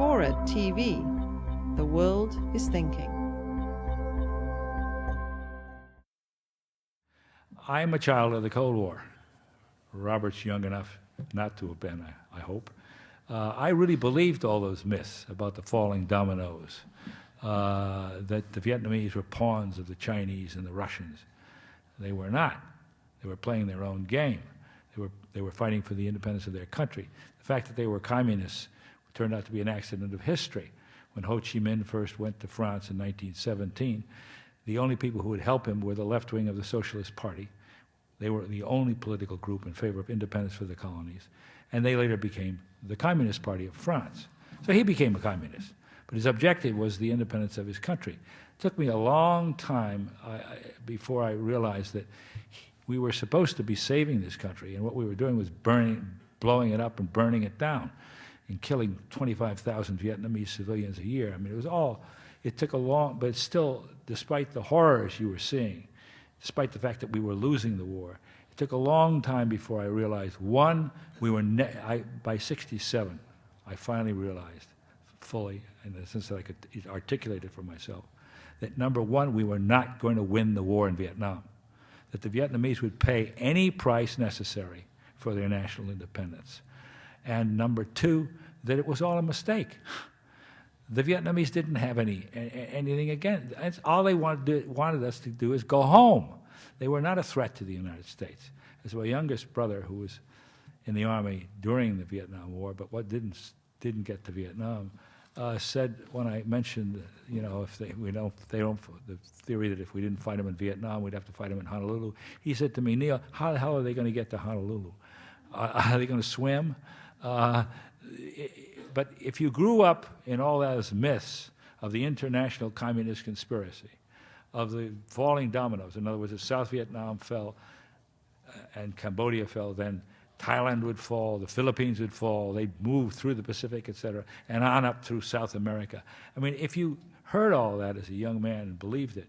FORA.tv. The world is thinking. I'm a child of the Cold War. Robert's young enough not to have been, I hope. I really believed all those myths about the falling dominoes, that the Vietnamese were pawns of the Chinese and the Russians. They were not. They were playing their own game. They were fighting for the independence of their country. The fact that they were communists turned out to be an accident of history. When Ho Chi Minh first went to France in 1917, the only people who would help him were the left wing of the Socialist Party. They were the only political group in favor of independence for the colonies. And they later became the Communist Party of France. So he became a communist. But his objective was the independence of his country. It took me a long time before I realized that we were supposed to be saving this country, and what we were doing was blowing it up and burning it down and killing 25,000 Vietnamese civilians a year. I mean, it took a long, but still, despite the horrors you were seeing, despite the fact that we were losing the war, it took a long time before I realized, one, by 67, I finally realized fully, in the sense that I could articulate it for myself, that number one, we were not going to win the war in Vietnam, that the Vietnamese would pay any price necessary for their national independence. And number two, that it was all a mistake. The Vietnamese didn't have anything against. All they wanted us to do is go home. They were not a threat to the United States. As my youngest brother, who was in the Army during the Vietnam War, but what didn't get to Vietnam, said when I mentioned, the theory that if we didn't fight them in Vietnam, we'd have to fight them in Honolulu. He said to me, Neil, how the hell are they going to get to Honolulu? Are they going to swim? But if you grew up in all those myths of the international communist conspiracy, of the falling dominoes, in other words, if South Vietnam fell and Cambodia fell, then Thailand would fall, the Philippines would fall, they'd move through the Pacific, etc., and on up through South America. I mean, if you heard all that as a young man and believed it,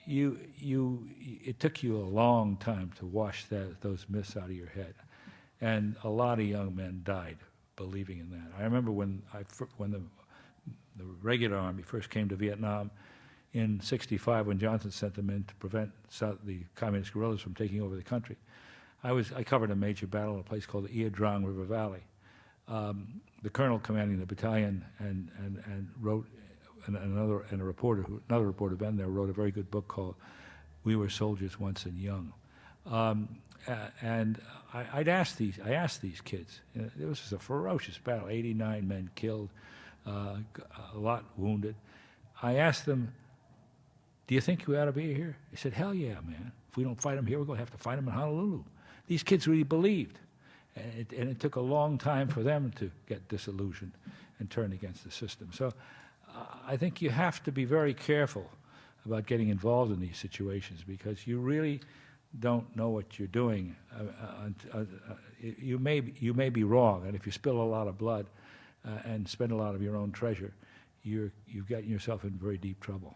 it took you a long time to wash those myths out of your head. And a lot of young men died believing in that. I remember when the regular army first came to Vietnam in '65, when Johnson sent them in to prevent the communist guerrillas from taking over the country. I covered a major battle in a place called the Ia Drang River Valley. The colonel commanding the battalion and wrote, another reporter, Ben, there wrote a very good book called "We Were Soldiers Once and Young." And I asked these kids. It was just a ferocious battle. 89 men killed, a lot wounded. I asked them, "Do you think we ought to be here?" They said, "Hell yeah, man. If we don't fight them here, we're going to have to fight them in Honolulu." These kids really believed. And it took a long time for them to get disillusioned and turn against the system. So I think you have to be very careful about getting involved in these situations, because you really don't know what you're doing. You may be wrong, and if you spill a lot of blood and spend a lot of your own treasure, you've gotten yourself in very deep trouble.